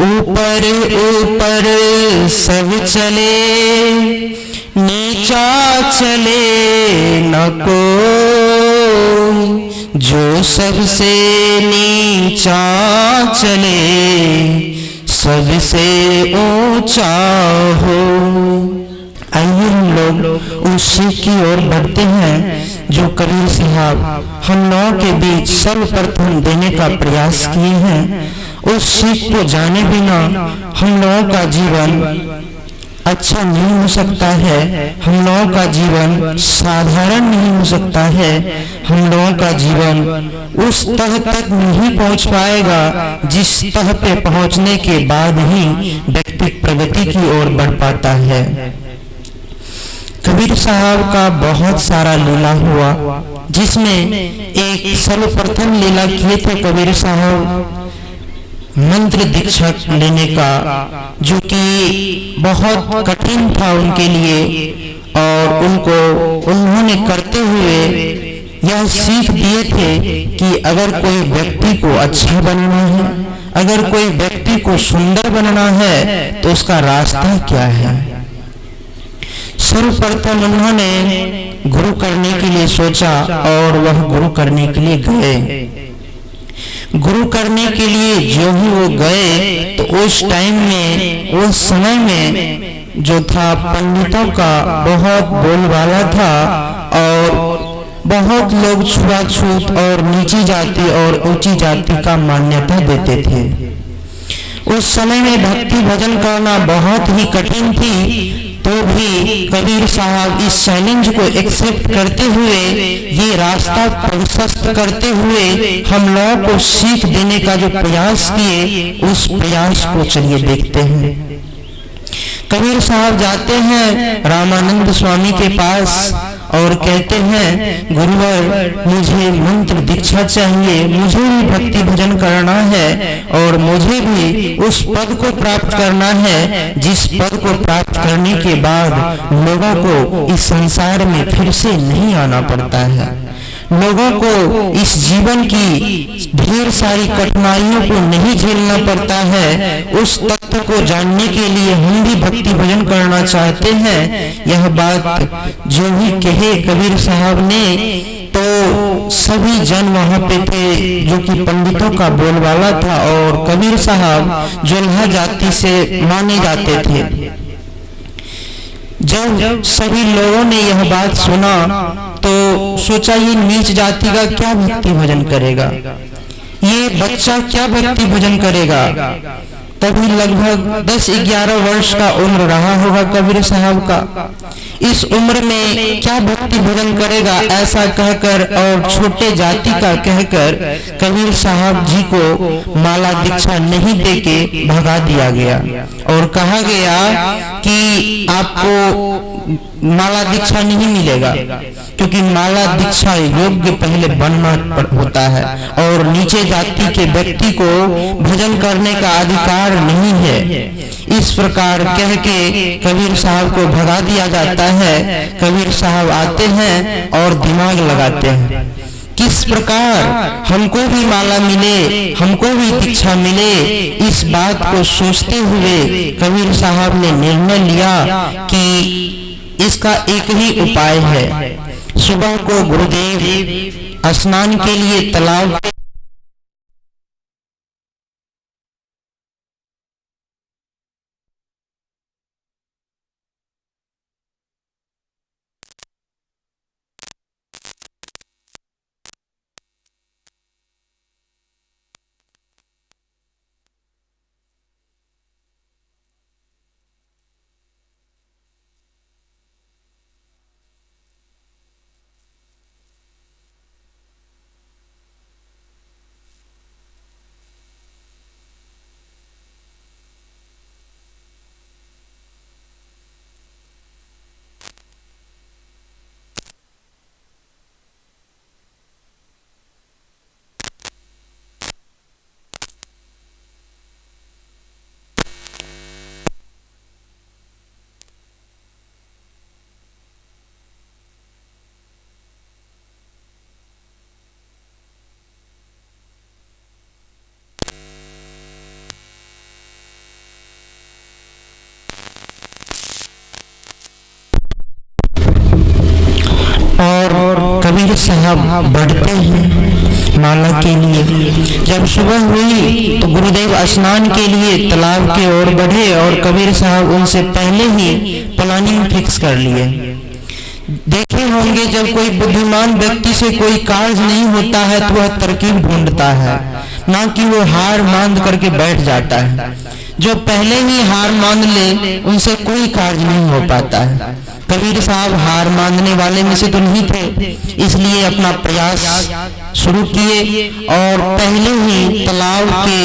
ऊपर ऊपर सब चले, नीचा चले न कोई। जो सबसे नीचा चले, सबसे ऊंचा हो। आइए हम लोग उस सीख की ओर बढ़ते हैं जो कबीर साहब हम लोगों के बीच सर्वप्रथम देने का प्रयास किए हैं। उस सीख को जाने बिना हम लोगों का जीवन अच्छा नहीं हो सकता है, हम लोगों का जीवन साधारण नहीं हो सकता है, हम लोगों का जीवन उस तह तक नहीं पहुंच पाएगा जिस तह पे पहुंचने के बाद ही व्यक्ति प्रगति की ओर बढ़ पाता है। कबीर साहब का बहुत सारा लीला हुआ, जिसमें एक सर्वप्रथम लीला किए थे कबीर साहब मंत्र दीक्षा लेने का, जो कि बहुत कठिन था उनके लिए। और उन्होंने करते हुए यह सीख दिए थे कि अगर कोई व्यक्ति को अच्छा बनना है, अगर कोई व्यक्ति को सुंदर बनना है, तो उसका रास्ता क्या है। सर्वप्रथम उन्होंने गुरु करने के लिए सोचा और वह गुरु करने के लिए गए। गुरु करने के लिए जो ही वो गए, तो उस टाइम में, उस समय में जो था, पंडितों का बहुत बोलबाला था और बहुत लोग छुआछूत और नीची जाति और ऊंची जाति का मान्यता देते थे। उस समय में भक्ति भजन करना बहुत ही कठिन थी, तो भी कबीर साहब इस चैलेंज को एक्सेप्ट करते हुए, ये रास्ता प्रशस्त करते हुए हम लोगों को सीख देने का जो प्रयास किए, उस प्रयास को चलिए देखते हैं। कबीर साहब जाते हैं रामानंद स्वामी के पास और कहते हैं, गुरुवर मुझे मंत्र दीक्षा चाहिए, मुझे भी भक्ति भजन करना है और मुझे भी उस पद को प्राप्त करना है जिस पद को प्राप्त करने के बाद लोगों को इस संसार में फिर से नहीं आना पड़ता है, लोगों को इस जीवन की ढेर सारी कठिनाइयों को नहीं झेलना पड़ता है। उस तत्व को जानने के लिए हम भी भक्ति भजन करना चाहते हैं। यह बात जो ही कहे कबीर साहब ने, तो सभी जन वहां पे थे जो कि पंडितों का बोलबाला था और कबीर साहब जोल्हा जाति से माने जाते थे। जब सभी लोगों ने यह बात सुना तो सोचा, ये नीच जाति का क्या भक्ति भजन करेगा, ये बच्चा क्या भक्ति भजन करेगा। तभी लगभग 10-11 वर्ष का उम्र रहा होगा कबीर साहब का। इस उम्र में क्या भक्ति भजन करेगा, ऐसा कहकर और छोटे जाति का कहकर कबीर साहब जी को माला दीक्षा नहीं देके भगा दिया गया और कहा गया कि आपको माला दीक्षा नहीं मिलेगा, क्योंकि माला दीक्षा योग्य पहले बनना होता है और नीचे जाति के व्यक्ति को भजन करने का अधिकार नहीं है। इस प्रकार कह के कबीर साहब को भगा दिया जाता है। कबीर साहब आते हैं और दिमाग लगाते हैं, किस प्रकार हमको भी माला मिले, हमको भी दीक्षा मिले। इस बात को सोचते हुए कबीर साहब ने निर्णय लिया कि इसका एक ही उपाय है। सुबह को गुरुदेव स्नान के लिए तालाब साहब बढ़ते हैं माला के लिए। जब सुबह हुई तो गुरुदेव स्नान के लिए तालाब की ओर बढ़े और कबीर साहब उनसे पहले ही प्लानिंग फिक्स कर लिए। देखे होंगे जब कोई बुद्धिमान व्यक्ति से कोई कार्य नहीं होता है तो वह तरकीब ढूंढता है, ना कि वो हार मान करके बैठ जाता है। जो पहले ही हार मान ले उनसे कोई कार्य नहीं हो पाता है। कबीर साहब हार मानने वाले में से तो नहीं थे, इसलिए अपना प्रयास शुरू किए और पहले ही तालाब के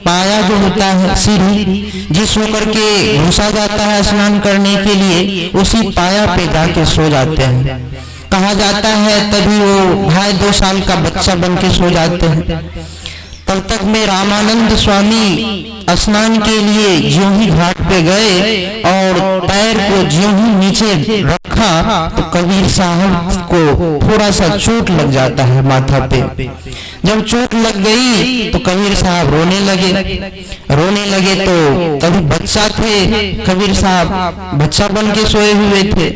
पाया जो होता है सीढ़ी जिस होकर के घुसा जाता है स्नान करने के लिए, उसी पाया पे जाके सो जाते हैं। कहा जाता है तभी वो 2.5 साल का बच्चा बन के सो जाते हैं। तब तक में रामानंद स्वामी स्नान के लिए ज्यों ही घाट पे गए और पैर को ज्यों ही नीचे रखा तो कबीर साहब को थोड़ा सा चोट लग जाता है माथा पे। जब चोट लग गई तो कबीर साहब रोने लगे तो तभी बच्चा थे, कबीर साहब बच्चा बन के सोए हुए थे।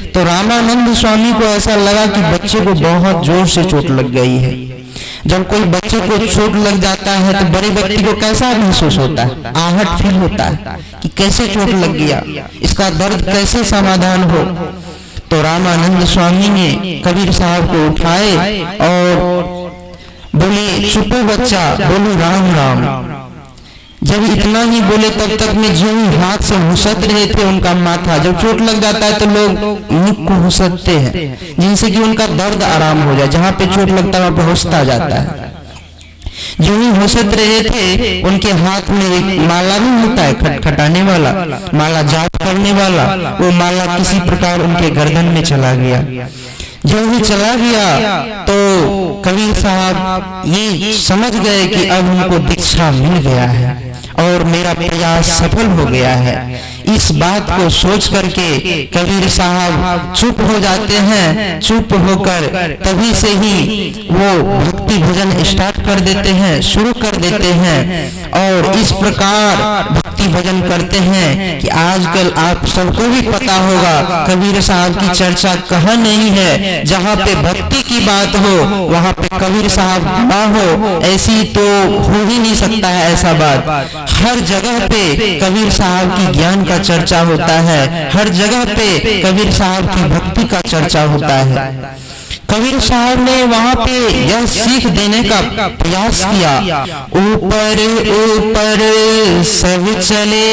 तो रामानंद स्वामी को ऐसा लगा कि बच्चे को बहुत जोर से चोट लग गई है। जब कोई बच्चे को चोट लग जाता है तो बड़े व्यक्ति को कैसा महसूस होता है, आहट फील होता है कि कैसे चोट लग गया, इसका दर्द कैसे समाधान हो। तो रामानंद स्वामी ने कबीर साहब को उठाए और बोले चुपो बच्चा, बोलो राम राम। जब इतना ही बोले तब तक में जो हाथ से हुसत रहे थे उनका माथा, जब चोट लग जाता है तो लोग मुख को हुसतते हैं जिनसे कि उनका दर्द आराम हो जाए। जहाँ पे चोट लगता है वहाँ पे हुसता जाता है। जो ही हुसत रहे थे उनके हाथ में एक माला नहीं होता है खटखटाने वाला, माला जाप करने वाला, वो माला किसी प्रकार उनके गर्दन में चला गया। जो ही चला गया तो कबीर साहब ये समझ गए कि अब उनको दीक्षा मिल गया है और मेरा प्रयास सफल हो गया है। इस बात को सोच करके कबीर साहब चुप हो जाते हैं। चुप होकर तभी से ही वो भक्ति भजन स्टार्ट कर देते हैं, शुरू कर देते हैं और इस प्रकार भक्ति भजन करते हैं कि आजकल आप सबको भी पता होगा कबीर साहब की चर्चा कहाँ नहीं है। जहाँ पे भक्ति की बात हो वहाँ पे कबीर साहब ना हो, ऐसी तो हो ही नहीं सकता है ऐसा बात। हर जगह पे कबीर साहब की ज्ञान का चर्चा होता है, हर जगह पे कबीर साहब की भक्ति का चर्चा होता है। कबीर साहब ने वहाँ पे यह सीख देने का प्रयास किया, ऊपर ऊपर सब चले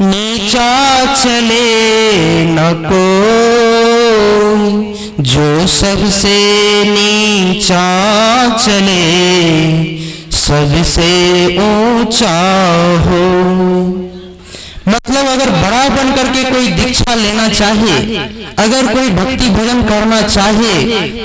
नीचा चले न कोई, जो सबसे नीचा चले सबसे ऊंचा हो। मतलब अगर बड़ा बन करके कोई दीक्षा लेना चाहे, अगर कोई भक्ति भजन करना चाहे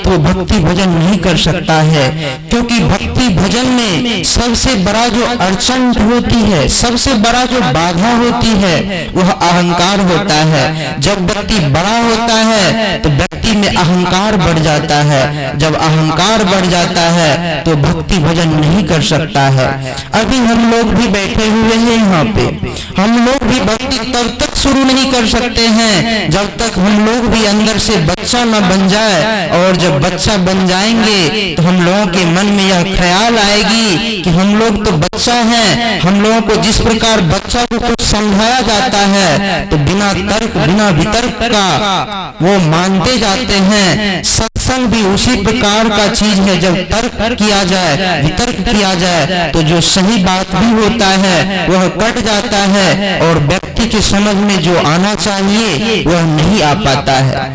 तो भक्ति भजन नहीं कर सकता है, क्योंकि भक्ति भजन में सबसे बड़ा जो अड़चन होती है, सबसे बड़ा जो बाधा होती है वह अहंकार होता है। जब व्यक्ति बड़ा होता है तो व्यक्ति में अहंकार बढ़ जाता है, जब अहंकार बढ़ जाता है तो भक्ति भजन नहीं कर सकता है। अभी हम लोग भी बैठे हुए हैं यहाँ पे, हम लोग भी भक्ति तब तक शुरू नहीं कर सकते हैं जब तक हम लोग भी अंदर से बच्चा न बन जाए। और जब बच्चा बन जाएंगे तो हम लोगों के मन में यह ख्याल आएगी कि हम लोग तो बच्चा हैं, हम लोगों को जिस प्रकार बच्चा को कुछ समझाया जाता है तो बिना तर्क बिना वितर्क का वो मानते जाते हैं। सत्संग भी उसी प्रकार का चीज है, जब तर्क किया जाए वितर्क किया जाए तो जो सही बात भी होता है वह कट जाता है और व्यक्ति के समझ में जो आना चाहिए वह नहीं आ पाता है।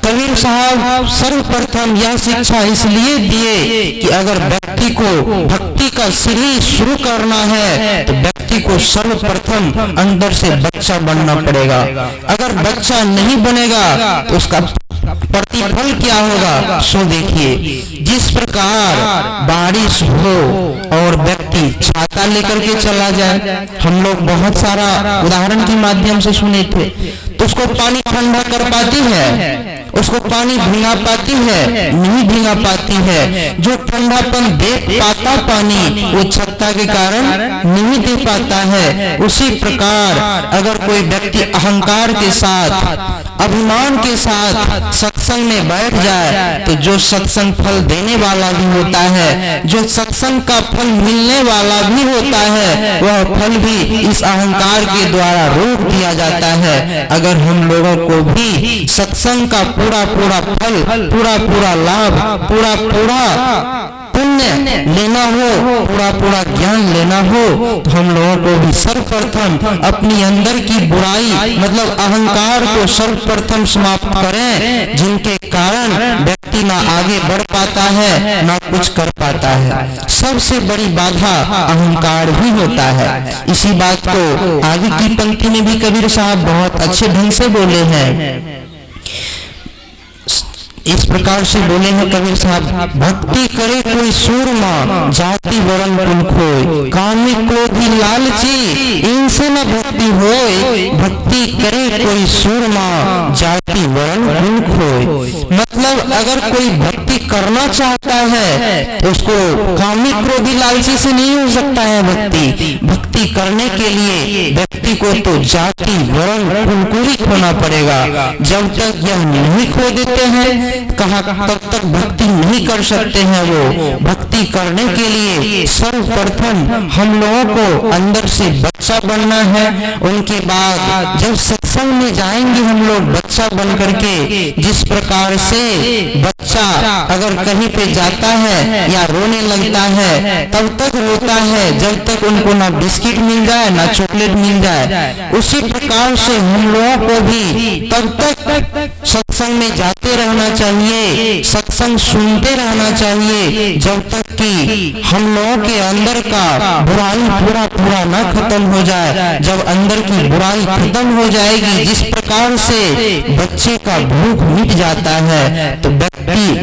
कबीर साहब सर्वप्रथम यह शिक्षा इसलिए दिए कि अगर व्यक्ति को भक्ति का सीढ़ी शुरू करना है तो व्यक्ति को सर्वप्रथम अंदर से बच्चा बनना पड़ेगा। अगर बच्चा नहीं बनेगा तो उसका प्रतिफल क्या होगा सो देखिए। जिस प्रकार बारिश हो और व्यक्ति छाता लेकर के चला जाए, हम लोग बहुत सारा उदाहरण के माध्यम से सुने थे, तो उसको पानी ठंडा कर पाती है, उसको पानी भिंगा पाती है, नहीं भिंगा पाती है। जो ठंडापन दे पाता पानी वो छत्ता के कारण नहीं दे पाता है। उसी प्रकार अगर कोई व्यक्ति अहंकार के साथ अभिमान के साथ सत्संग में बैठ जाए तो जो सत्संग फल देने वाला भी होता है, जो सत्संग का फल मिलने वाला भी होता है, वह फल भी इस अहंकार के द्वारा रोक दिया जाता है। अगर हम लोगों को भी सत्संग का पूरा पूरा फल, पूरा पूरा लाभ, पूरा पूरा पुण्य लेना हो, पूरा पूरा ज्ञान लेना हो, तो हम लोगों को भी सर्वप्रथम अपनी अंदर की बुराई मतलब अहंकार को सर्वप्रथम समाप्त करें, जिनके कारण व्यक्ति ना आगे बढ़ पाता है ना कुछ कर पाता है। सबसे बड़ी बाधा अहंकार ही होता है। इसी बात को आगे की पंक्ति में भी कबीर साहब बहुत अच्छे ढंग से बोले हैं। इस प्रकार से बोले हैं कबीर साहब, भक्ति करे कोई सूरमा, जाति वरण कुल खोय, कामी क्रोधी लालची, इनसे न भक्ति होय। भक्ति करे कोई सूरमा, जाति वरण कुल खोय। मतलब अगर कोई भक्ति करना चाहता है तो उसको कामी क्रोधी लालची से नहीं हो सकता है। भक्ति करने के लिए व्यक्ति को तो जाति वरण कुल को ही खोना पड़ेगा। जब तक यह नहीं खो देते हैं कहा तब तक भक्ति नहीं कर सकते हैं। वो भक्ति करने के लिए सर्वप्रथम हम लोगों को अंदर से बच्चा बनना है। उनके बाद जब सत्संग में जाएंगे हम लोग बच्चा बन करके, जिस प्रकार से बच्चा अगर कहीं पे जाता है या रोने लगता है तब तक रोता है जब तक उनको ना बिस्किट मिल जाए ना चॉकलेट मिल जाए, उसी प्रकार से हम लोगों को भी तब तक सत्संग में जाते रहना चाहिए, सत्संग सुनते रहना चाहिए जब तक कि हम लोगों के अंदर का बुराई पूरा पूरा ना खत्म हो जाए। जब अंदर की बुराई खत्म हो जाएगी, जिस प्रकार से बच्चे का भूख मिट जाता है तो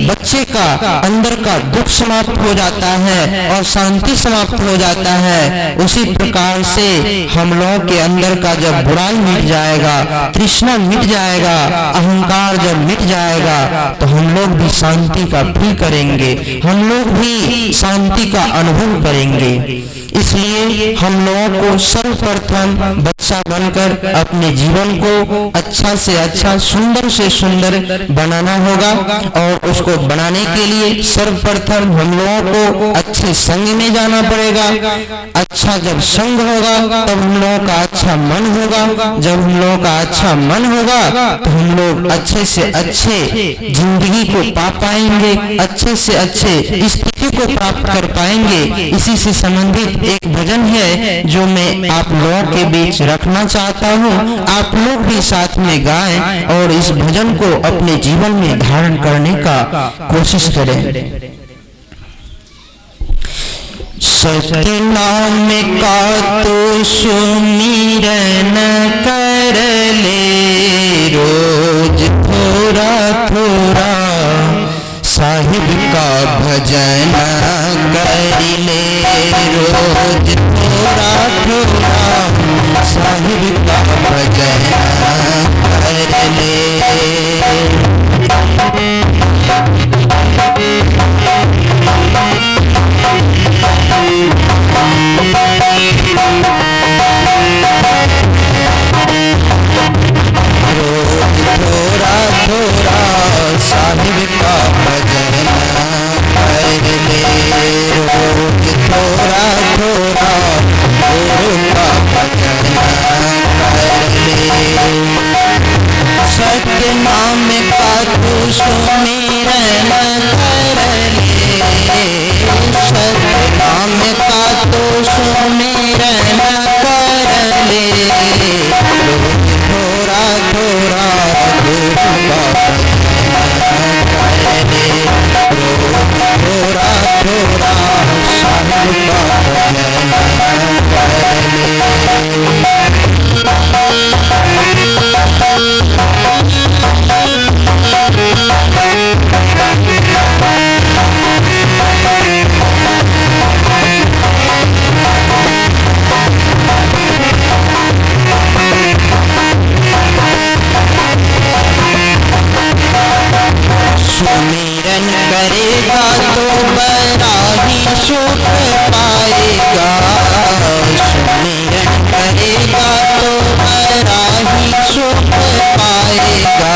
बच्चे का अंदर का दुख समाप्त हो जाता है और शांति समाप्त हो जाता है। उसी प्रकार से हम लोगों के अंदर का जब बुराई मिट जाएगा, तृष्णा मिट जाएगा, अहंकार जब मिट जाएगा तो हम लोग भी शांति का फील करेंगे, हम लोग भी शांति का अनुभव करेंगे। इसलिए हम लोगों को सर्वप्रथम बच्चा बनकर अपने जीवन को अच्छा से अच्छा, सुंदर से सुंदर बनाना होगा। और उसको बनाने के लिए सर्वप्रथम हम लोगों को अच्छे संग में जाना पड़ेगा। अच्छा जब संग होगा तब हम लोगों का अच्छा मन होगा। जब हम लोगों का अच्छा मन होगा तो हम लोग अच्छे से अच्छे जिंदगी को पा पाएंगे, अच्छे से अच्छे स्थिति को प्राप्त कर पाएंगे। इसी से संबंधित एक भजन है जो मैं आप लोगों के बीच रखना चाहता हूँ। आप लोग भी साथ में गाएं और इस भजन को अपने जीवन में धारण करने का कोशिश करें। सत्य नाम का तो सुमिरन कर ले रोज थोड़ा थोड़ा, साहिब का भजन कर ले रोज थोड़ा थोड़ा, साहिब का भजन कर ले। थोड़ा थोड़ा साहिब का भजन कर ले रोज थोड़ा थोड़ा, गुरु का भजन कर ले। सत्य नाम का तू सुमिरन कर ले, सत्य नाम का तू सुमिरन कर ले रोज थोड़ा थोड़ा, गुरु का भजन कर ले रोज थोड़ा थोड़ा, साहिब का भजन कर ले। सुमिरन करेगा तो बड़ा ही सुख पाएगा, सुमिरन करेगा तो बड़ा ही सुख पाएगा।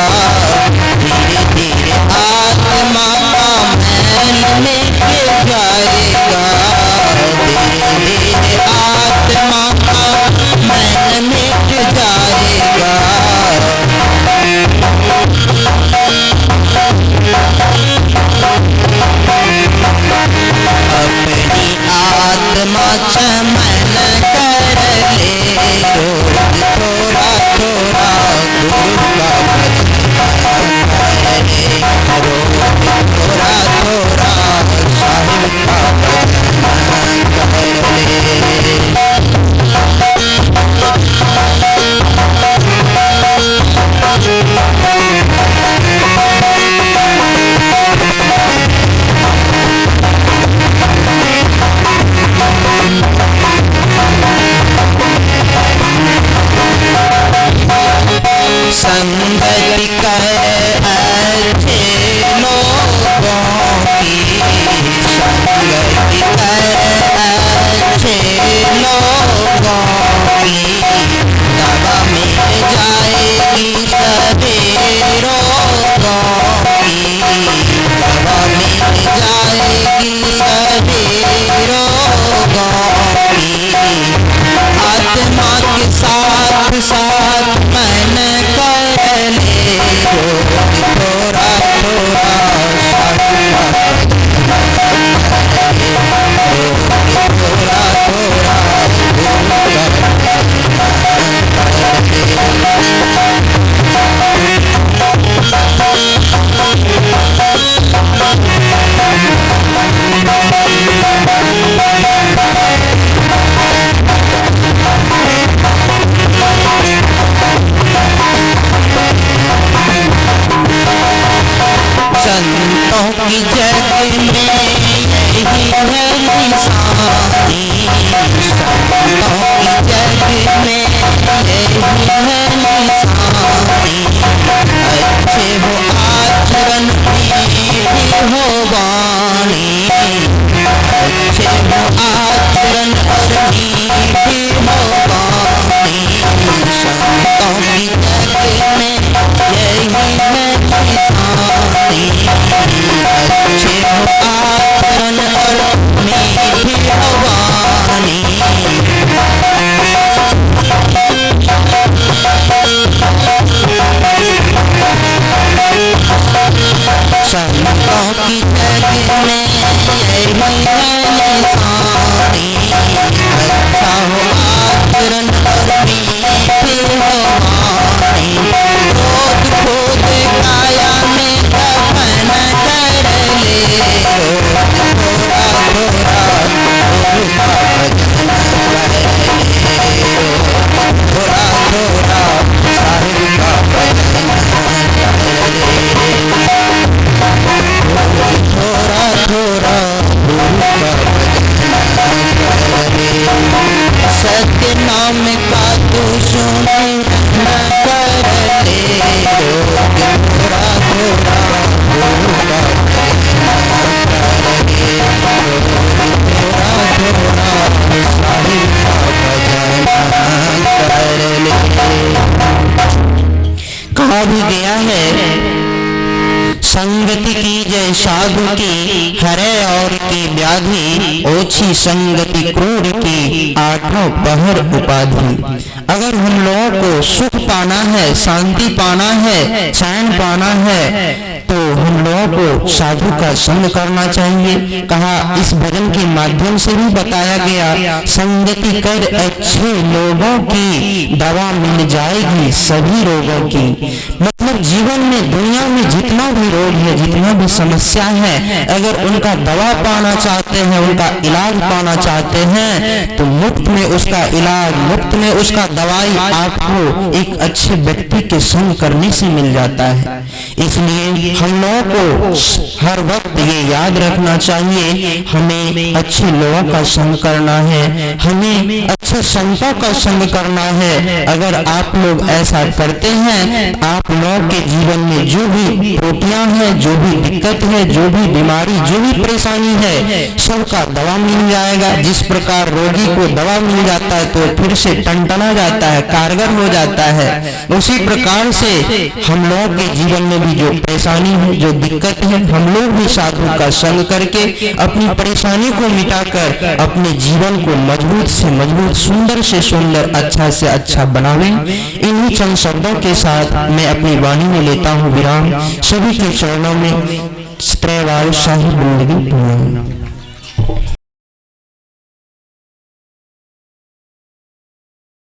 कर अच्छे लोगों की संगति कर अच्छे लोगों की दवा मिल जाएगी सभी रोगों की दवा मिल जाएगी सभी रोगों की आत्मा के साथ साथ मन कर ले थोड़ा थोड़ा संतों की जग में यही है निशानी संतों की जग में यही है निशानी अच्छे हो आचरण मीठी हो वाणी अच्छे हो आचरण और मीठी हो वाणी संतों की जग में यही है निशानी अच्छे हो आचरण और मीठी हो वाणी संतों की जग में यही है निशानी अच्छा हो आचरण और मीठी हो वाणी रोज खोद काया में दफन कर ले थोड़ा थोड़ा गुरु का भजन कर ले थोड़ा थोड़ा साहिब का भजन कर ले थोड़ा थोड़ा गुरु का भजन कर ले सत्य नाम का तू सुमिरन कर ले थोड़ा थोड़ा गुरु का भजन कर ले थोड़ा थोड़ा साहिब का भजन कर ले। कहा भी गया है संगति की जय साधु की हरे और की व्याधि ओछी संगति क्रूर की आठों पहर उपाधि। अगर हम लोगों को सुख पाना है शांति पाना है चैन पाना है तो हम लोगों को साधु का संग करना चाहिए। कहा इस भजन के माध्यम से भी बताया गया संगति कर अच्छे लोगों की दवा मिल जाएगी सभी रोगों की। मतलब जीवन में दुनिया में जितना भी रोग है जितना भी समस्या है अगर उनका दवा पाना चाहते हैं उनका इलाज पाना चाहते हैं तो मुफ्त में उसका इलाज मुफ्त में उसका दवाई आपको एक अच्छे व्यक्ति के संग करने से मिल जाता है। इसलिए हम लोगों को हर वक्त ये याद रखना चाहिए हमें अच्छे लोगों का संग करना है हमें अच्छे संतों का संग करना है। अगर आप लोग ऐसा करते हैं आप लोगों के जीवन में जो भी त्रुटियां हैं जो भी दिक्कत है जो भी बीमारी जो भी परेशानी है सबका दवा मिल जाएगा। जिस प्रकार रोगी को दवा मिल जाता है तो फिर से टनटना जाता है कारगर हो जाता है उसी प्रकार से हम लोगों के जीवन में भी जो परेशानी है जो दिक्कत है हम लोग भी साधु का संग करके अपनी परेशानी को मिटाकर अपने जीवन को मजबूत से मजबूत सुंदर से सुंदर अच्छा से अच्छा बनावें। इन्हीं चंद शब्दों के साथ मैं अपनी वाणी में लेता हूँ विराम। सभी के चरणों में त्रैवार शाही जिंदगी।